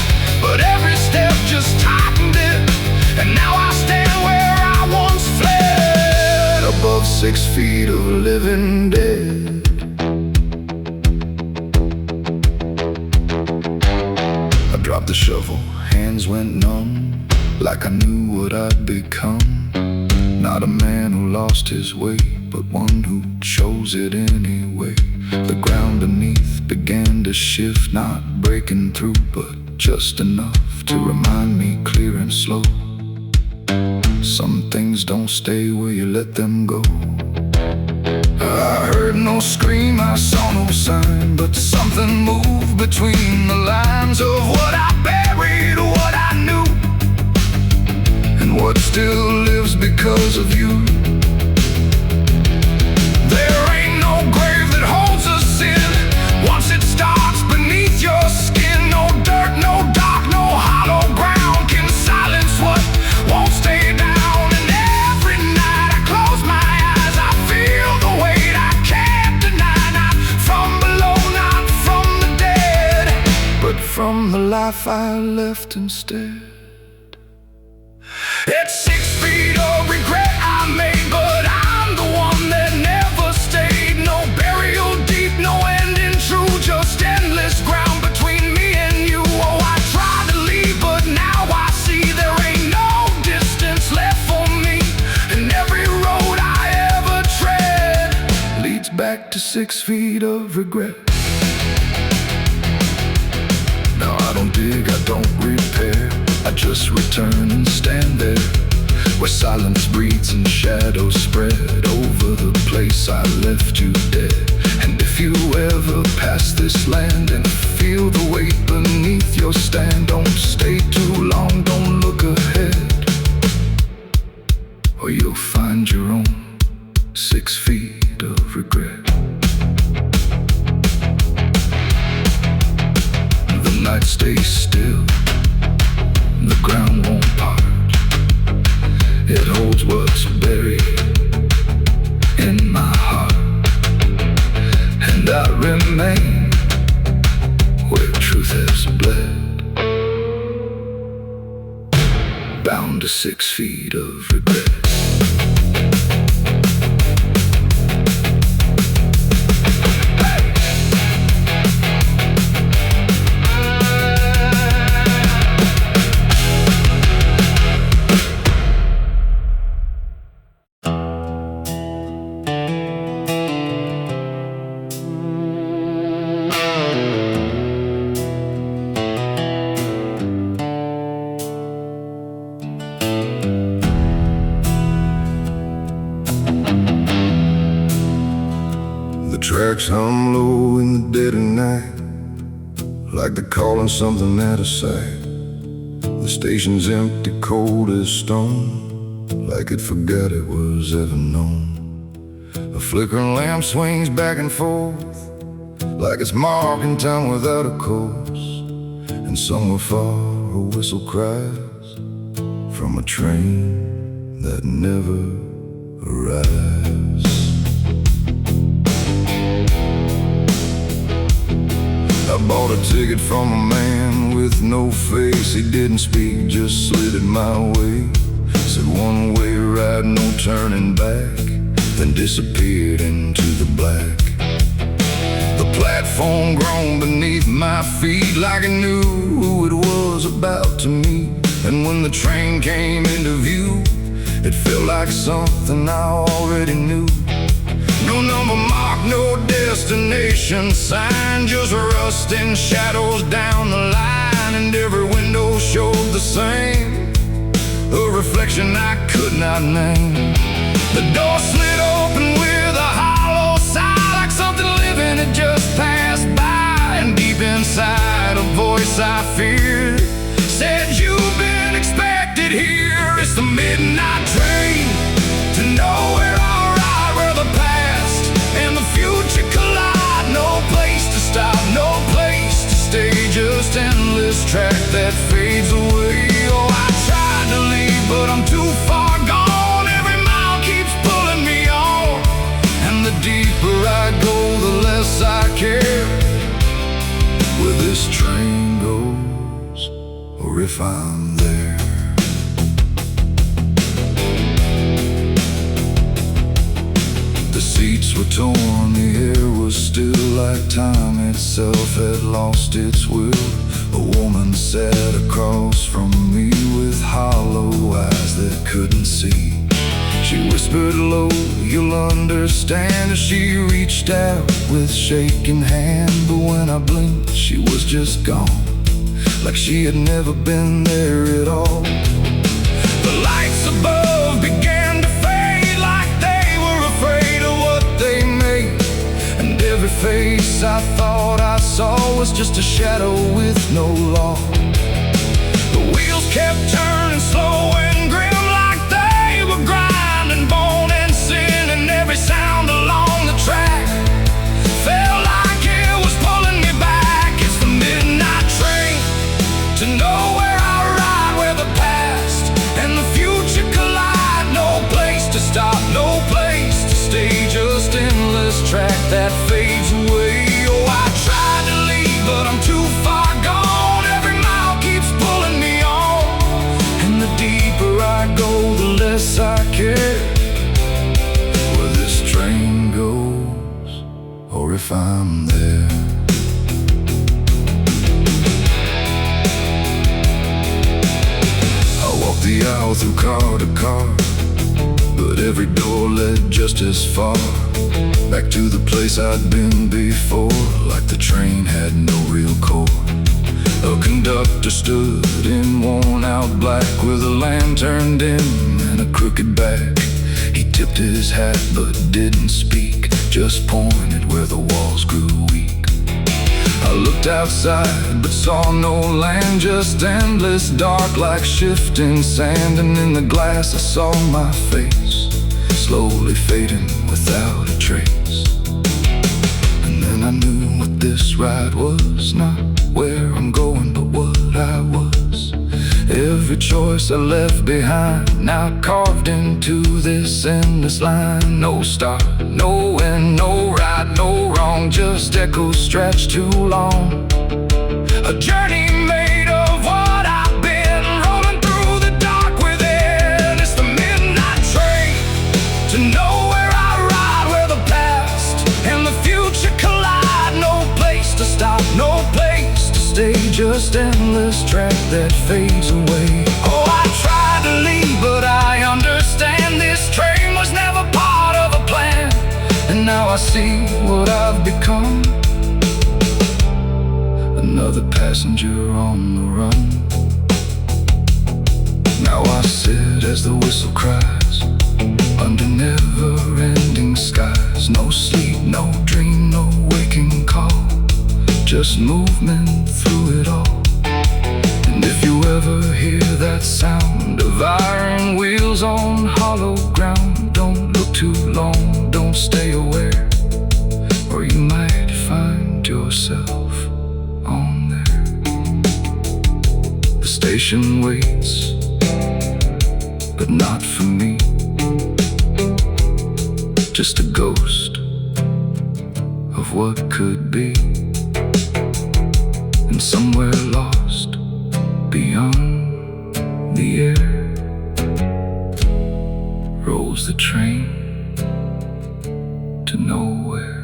A: but every step just tightened it, and now I stand where I once fled, above 6 feet of living dead. I dropped the shovel, hands went numb, like I knew what I'd become. Not a man who lost his way, but one who chose it anyway. The ground beneath began to shift, not breaking through, but just enough to remind me clear and slow. Some things don't stay where you let them go. I heard no scream, I saw no sign, but something moved between the lines of what I buried, what I knew, and what still lives because of you. There ain't no grave that holds us in once it starts beneath your skin. No dirt, no dark, no hollow ground can silence what won't stay down. And every night I close my eyes, I feel the weight I can't deny. Not from below, not from the dead, but from the life I left instead. It's 6 feet of regret I made, but I'm the one that never stayed. No burial deep, no ending true, just endless ground between me and you. Oh, I tried to leave, but now I see there ain't no distance left for me, and every road I ever tread leads back to 6 feet of regret. Now I don't dig, I don't repair, I just return and stand there, where silence breathes and shadows spread over the place I left you dead. And if you ever pass this land and feel the weight beneath your stand, don't stay too long, don't look ahead, or you'll find your own 6 feet of regret. The night stays still, the ground won't part. It holds what's buried in my heart, and I remain where truth has bled, bound to 6 feet of regret.
B: Tracks hum low in the dead of night, like they're calling something out of sight. The station's empty, cold as stone, like it forgot it was ever known. A flickering lamp swings back and forth, like it's marking time without a course. And somewhere far a whistle cries from a train that never arrives. I bought a ticket from a man with no face. He didn't speak, just slid it my way. Said one way ride, no turning back, then disappeared into the black. The platform groaned beneath my feet like it knew who it was about to meet. And when the train came into view, it felt like something I already knew. No number mark, no destination sign, just rust and shadows down the line. And every window showed the same, a reflection I could not name. The door slid open with a hollow sigh, like something living had just passed by. And deep inside, a voice I feared said, "You've been expected here." It's the midnight train to nowhere, alright, where the past and the future collide. No place to stop, no place to stay, just endless track that fades away. Oh, I tried to leave, but I'm too far gone. Every mile keeps pulling me on, and the deeper I go, the less I care where this train goes, or if I'm there. The seats were torn, the air was still, like time itself had lost its will. A woman sat across from me with hollow eyes that couldn't see. She whispered low, "You'll understand," as she reached out with shaking hand. But when I blinked, she was just gone, like she had never been there at all. The lights above began to fade, like they were afraid of what they made. And every face I thought I saw was just a shadow with no law. The wheels kept turning slow and grim, like they were grinding bone and sin. And every sound along the track felt like it was pulling me back. It's the midnight train to nowhere, I ride, where the past and the future collide. No place to stop, no place to stay, just endless track that fades away. Oh, I tried to leave, but I'm too far gone. Every mile keeps pulling me on, and the deeper I go, the less I care where this train goes, or if I'm there. I walked the aisle through car to car, but every door led just as far back to the place I'd been before, like the train had no real core. A conductor stood in worn-out black with a lantern dim and a crooked back. He tipped his hat but didn't speak, just pointed where the walls grew weak. I looked outside but saw no land, just endless dark like shifting sand. And in the glass I saw my face, slowly fading without a trace. And then I knew what this ride was, not where I'm going, but what I was. Every choice I left behind, now carved into this endless line. No start, no end, no right, no wrong, just echoes stretched too long. A journey made of what I've been, rolling through the dark within. It's the midnight train to nowhere, I ride, where the past and the future collide. No place to stop, no place to stay, just endless track that fades away. Oh, I tried to leave, but I understand this train was never part of a plan. And now I see what I've become, another passenger on the run. Now I sit as the whistle cries, under never-ending skies. No sleep, no dream, no waking call, just movement through it all. And if you ever hear that sound of iron wheels on hollow ground, don't look too long, don't stay aware, or you might find yourself on there. The station waits, but not for me, just a ghost of what could be. And somewhere lost beyond the air,
A: rolls the train to nowhere.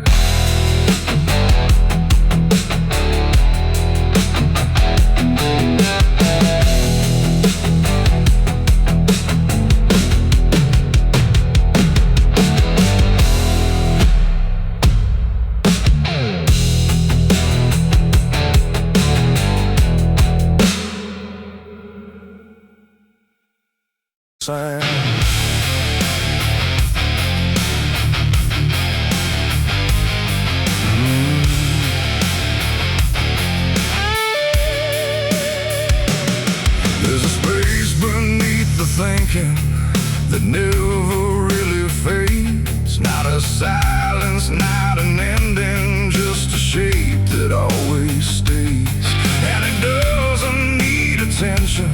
B: There's a space beneath the thinking that never really fades. Not a silence, not an ending, just a shape that always stays. And it doesn't need attention,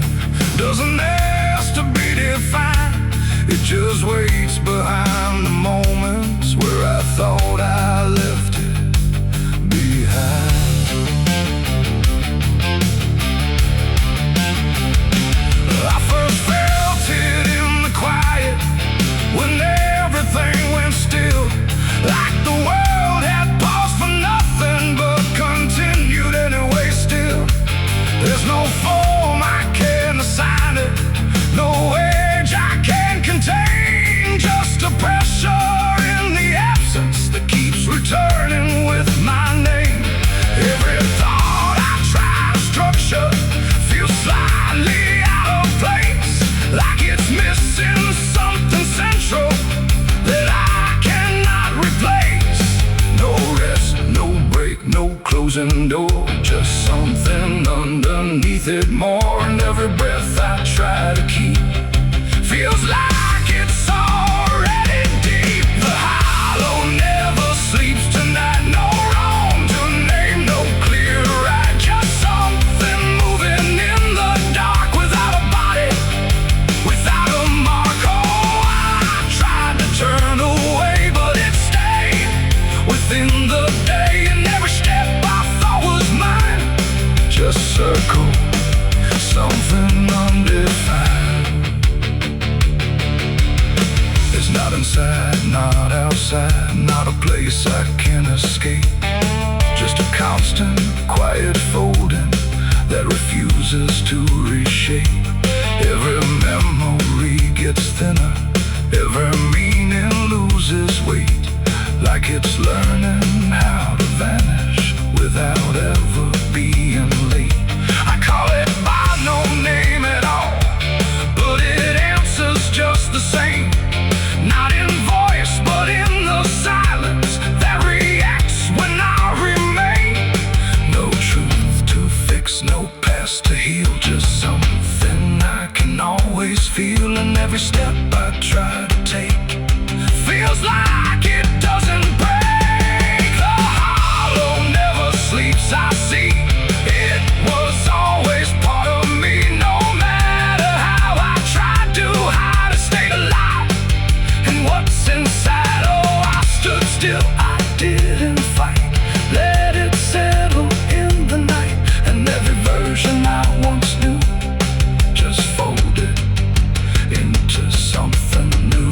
B: doesn't ask to be defined. It just waits behind the moments where I thought I left it behind. I first felt it in the quiet, when everything went still, like the world had paused for nothing but continued anyway still. There's no form I can assign it, no age I can contain, just a pressure in the absence that keeps returning with my name. Every thought I try to structure feels slightly out of place, like it's missing something central that I cannot replace. No rest, no break, no closing door, just something underneath it more. And every breath I try to keep feels like it's already deep. The hollow never sleeps tonight, no wrong to name, no clear right, just something moving in the dark without a body, without a mark. Oh, I tried to turn away, but it stayed within the day, and every step I thought was mine just circle something undefined. It's not inside, not outside, not a place I can escape, just a constant, quiet folding that refuses to reshape. Every memory gets thinner, every meaning loses weight, like it's learning how to vanish without ever being late. I call it by no name at all, but it answers just the same. Not in voice, but in the silence that reacts when I remain. No truth to fix, no past to heal, just something I can always feel. And every step I try to take feels like it doesn't break. The hollow never sleeps, I see. It was always part of me, no matter how I tried to hide or stay alive. And what's inside, oh, I stood still, I didn't fight, let it settle in the night. And every version I once knew just folded into something new.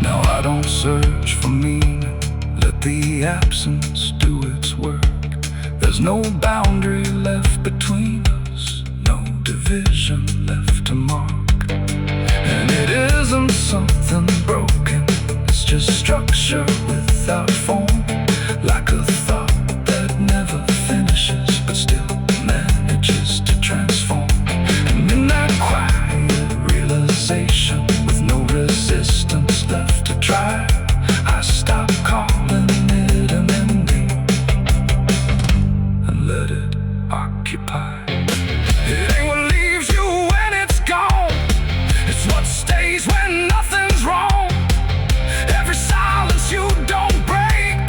B: Now I don't search for meaning, let the absence do its work. There's no boundary left between us, no division left to mark. And it isn't something broken, it's just structure without form, like a thought that never finishes but still manages to transform. And in that quiet realization, with no resistance left to try, I stop calling it an ending and let it occupy. It ain't what leaves you when it's gone, it's what stays when nothing's wrong. Every silence you don't break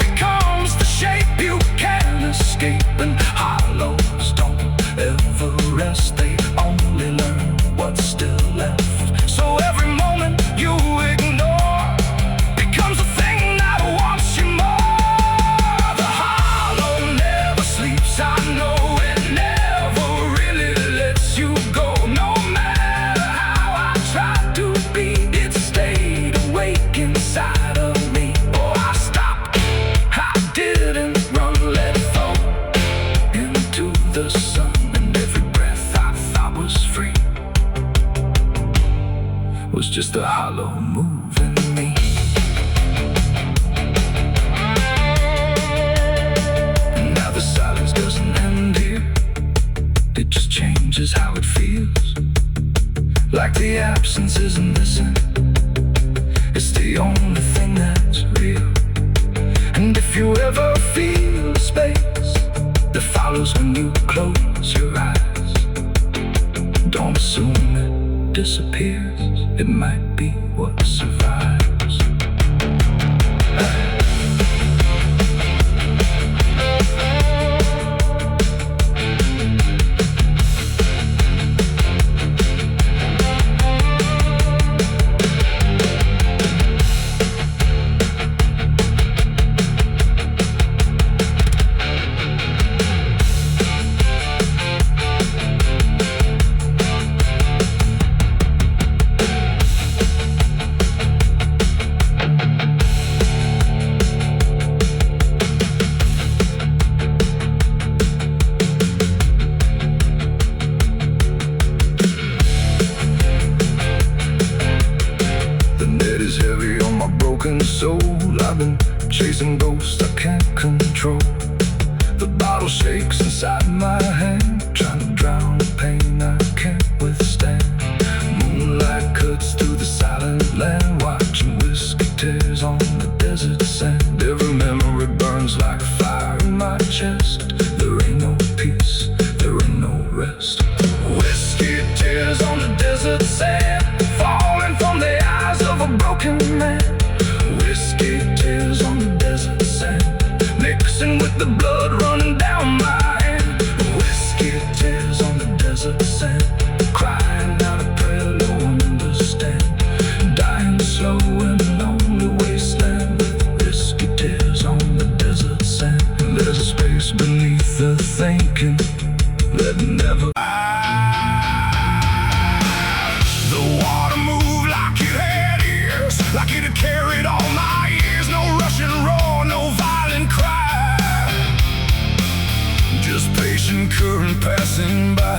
A: was just a hollow move in me. And now the silence doesn't end here, it just changes how it feels. Like the absence isn't missing, it's the only thing that's real. And if you ever feel a space that follows when you close your eyes, don't assume it disappears, it might be what survives. Is heavy on my broken soul. I've been chasing ghosts I can't control. The bottle shakes inside my hand, trying to drown the pain I can't withstand. Moonlight cuts through the silent land, watching whiskey tears on the desert sand. Every memory burns like fire in my chest. There ain't no peace, there ain't no rest. Whiskey tears on the desert sand, falling from the eyes of a broken man. Whiskey tears on the desert sand, mixing with the blood running down my hand. Whiskey tears on the desert sand, crying out a prayer no one understands. Dying slow in a lonely wasteland, whiskey tears on the desert sand. There's a space beneath the thinking that never. Like it had carried all my years, no rushing roar, no violent cry, just patient current passing by.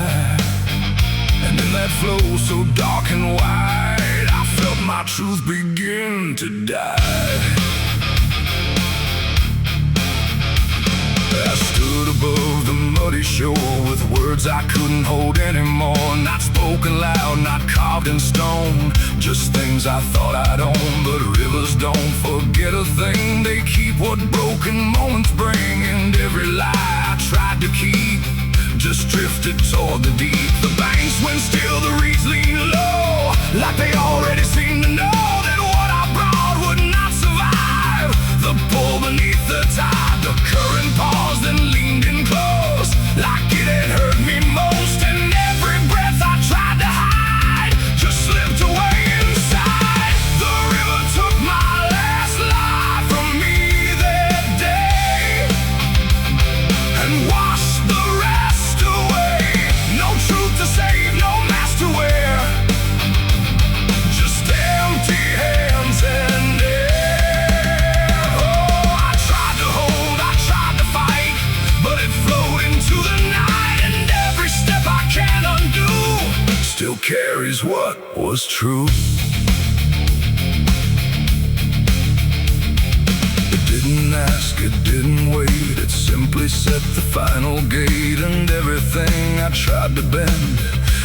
A: And in that flow so dark and wide, I felt my truth begin to die. I stood above the muddy shore with words I couldn't hold anymore. Not spoken loud, not carved in stone, just things I thought I'd own. But rivers don't forget a thing, they keep what broken moments bring. And every lie I tried to keep just drifted toward the deep. The banks went still, the reeds lean low, like they already seemed to know that what I brought would not survive the pull beneath the tide. The current paused and leaned in close, like it had hurt me most. And every breath I tried to hide just slipped away inside. The river took my last life from me that day and washed the rest away. No truth to save, no mask to wear, just empty hands and air. Oh, I tried to hold, I tried to fight, but it flowed into the night. And every step I can't undo still carries what was true. It didn't ask, it didn't wait, it simply set the final gate. And everything I tried to bend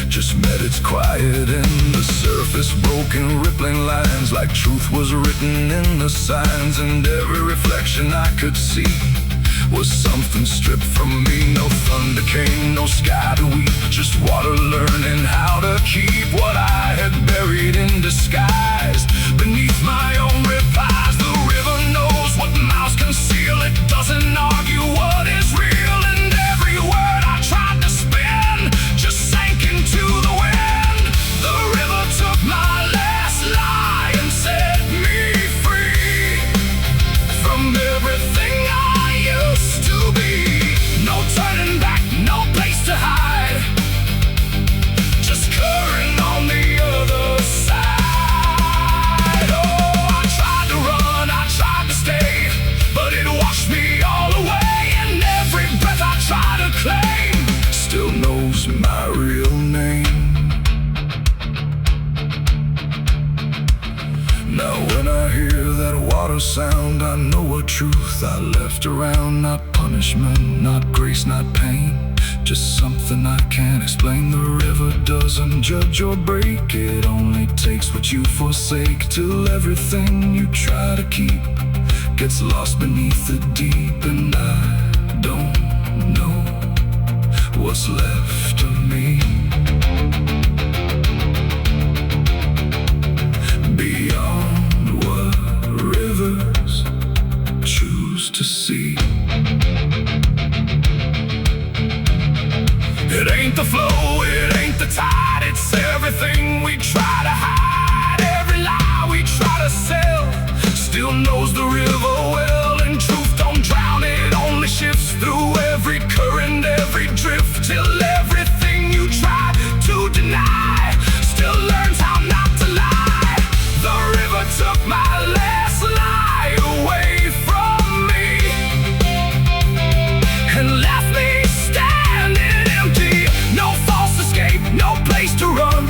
A: just met its quiet end. The surface broken, rippling lines, like truth was written in the signs. And every reflection I could see was something stripped from me. No thunder came, no sky to weep, just water learning how to keep what I had buried in disguise beneath my own replies. The river knows what mouths conceal, it doesn't argue what is real. And every word I tried to spin just sank into the wind. The river took my last lie and set me free from everything I used to be. No turning back, no place to hide, just current on the other side. water sound, I know a truth I left around. Not punishment, not grace, not pain, just something I can't explain. The river doesn't judge or break, it only takes what you forsake, till everything you try to keep gets lost beneath the deep. And I don't know what's left of me beyond what rivers choose to see. It ain't the flow, it ain't the tide, it's everything we try to hide. Every lie we try to sell still knows the river well, and truth don't drown, it only shifts through every current, every drift, till everything you try to deny still learns how not to lie. The river took my last lie away from me and left me standing empty. No false escape, no place to run,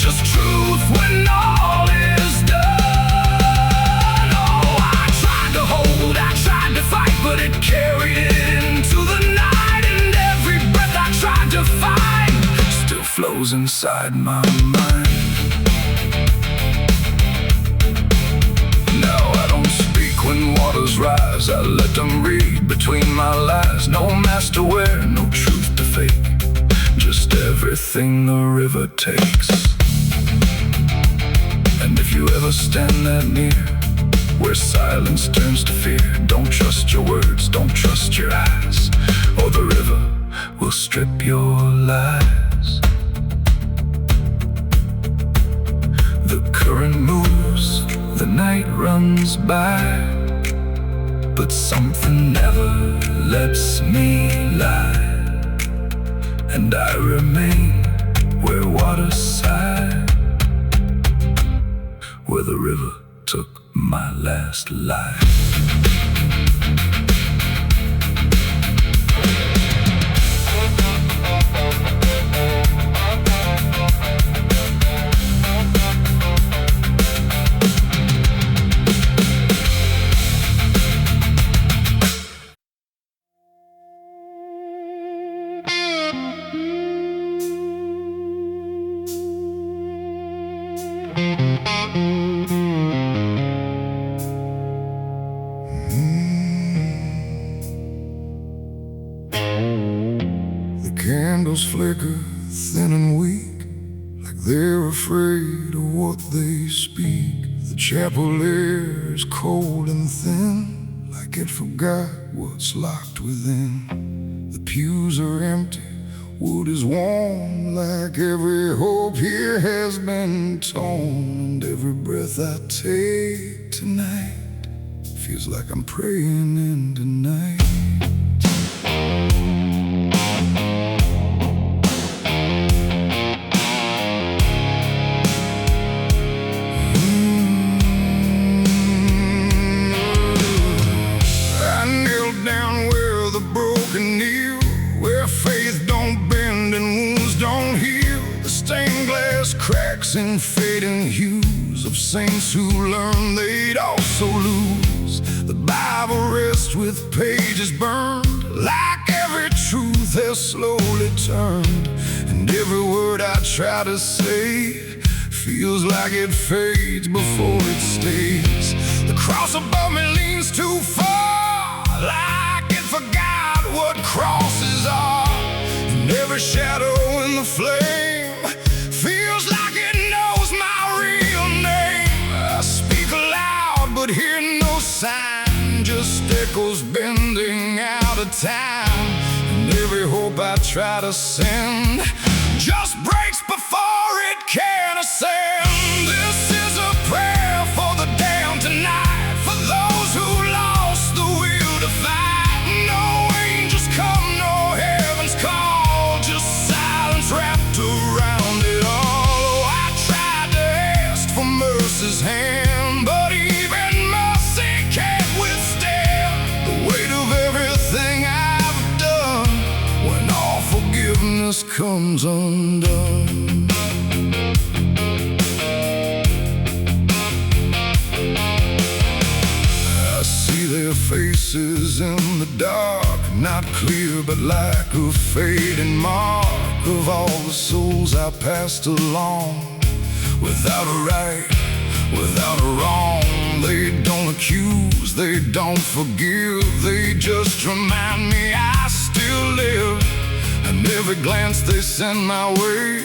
A: just truth when all is done. Oh, I tried to hold, I tried to fight, but it carried into the night. And every breath I tried to find still flows inside my mind. Now I don't speak when waters rise, I let them read between my lies. No mask to wear, no truth to fake, just everything the river takes. And if you ever stand that near, where silence turns to fear, don't trust your words, don't trust your eyes, or the river will strip your lies. The current moves, the night runs by, but something never lets me lie. And I remain where water sighed, where the river took my last life.
B: Candles flicker thin and weak, like they're afraid of what they speak. The chapel air is cold and thin, like it forgot what's locked within. The pews are empty, wood is warm, like every hope here has been torn. And every breath I take tonight feels like I'm praying into night. Cracks and fading hues of saints who learned they'd also lose. The Bible rests with pages burned, like every truth has slowly turned. And every word I try to say feels like it fades before it stays. The cross above me leans too far, like it forgot what crosses are. And every shadow in the flame feels like it knows my real name. I speak aloud but hear no sign, just echoes bending out of time. And every hope I try to send just breaks before it can ascend. This is a prayer for the damned tonight, for those who lost the will to fight. No angels come, no heaven's call, just silence wrapped around it all. Oh, I tried to ask for mercy's hand, but even mercy can't withstand the weight of everything I've done when all forgiveness comes undone.
A: not clear, but like a fading mark of all the souls I passed along. Without a right, without a wrong, they don't accuse, they don't forgive, they just remind me I still live. And every glance they send my way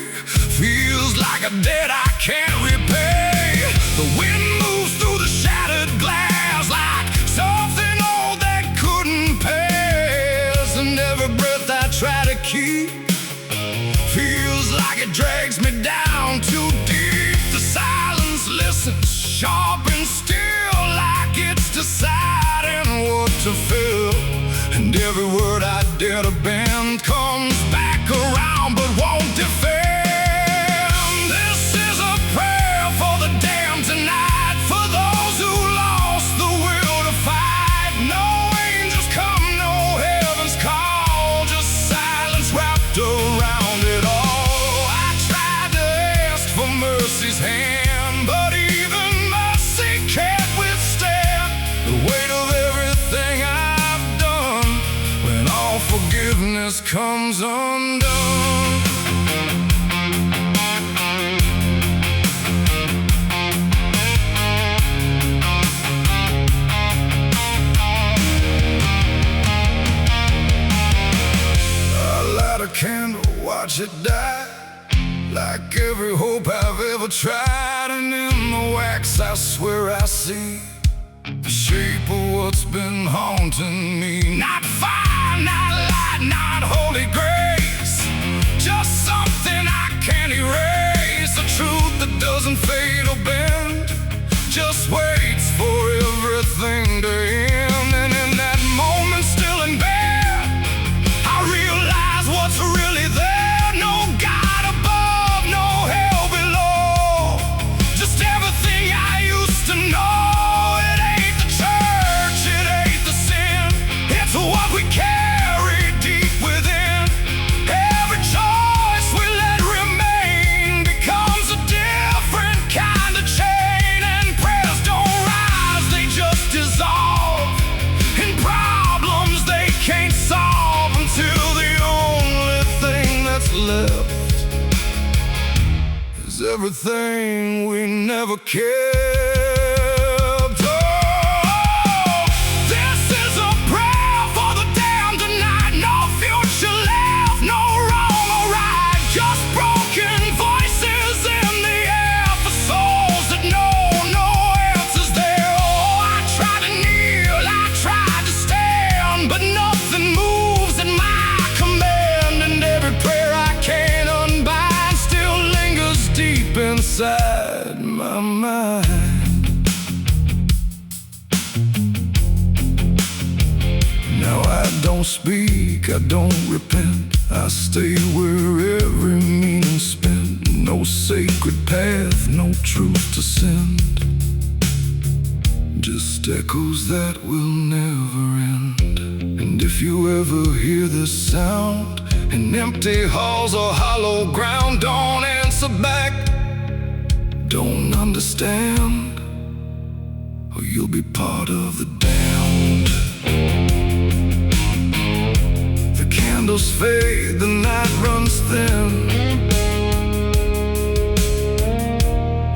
A: feels like a debt I can't repay. The wind moves through the shattered glass like something old that couldn't pass. And every breath I try to keep feels like it drags me down too deep. The silence listens sharp and still, like it's deciding what to feel. And every word I dare to bend comes back around but won't defend. This is a prayer for the damned tonight, for those who lost the will to fight. No angels come, no heaven's call, just silence wrapped around it all. I tried to ask for mercy's hand, but even mercy can't withstand the weight of everything I've done when all forgiveness comes undone. I light a candle, watch it die, like every hope I've ever tried. And in the wax I swear I see the shape of what's been haunting me. Not fire, not light, not holy grace, just something I can't erase. A truth that doesn't fade or bend, just waits for everything to end. And in that moment, still in bed, I realize what's really there. No God above, no hell below, just everything I used to know. What we carry deep within, every choice we let remain becomes a different kind of chain. And prayers don't rise, they just dissolve in problems they can't solve, until the only thing that's left is everything we never cared. Inside my mind, now I don't speak, I don't repent, I stay where every meaning's spent. No sacred path, no truth to send, just echoes that will never end. And if you ever hear this sound in empty halls or hollow ground, don't answer back, don't understand, or you'll be part of the damned. The candles fade, the night runs thin,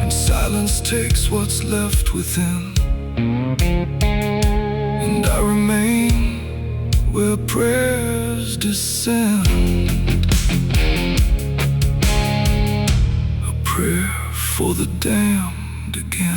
A: and silence takes what's left within. And I remain where prayers descend, a prayer for the damned again.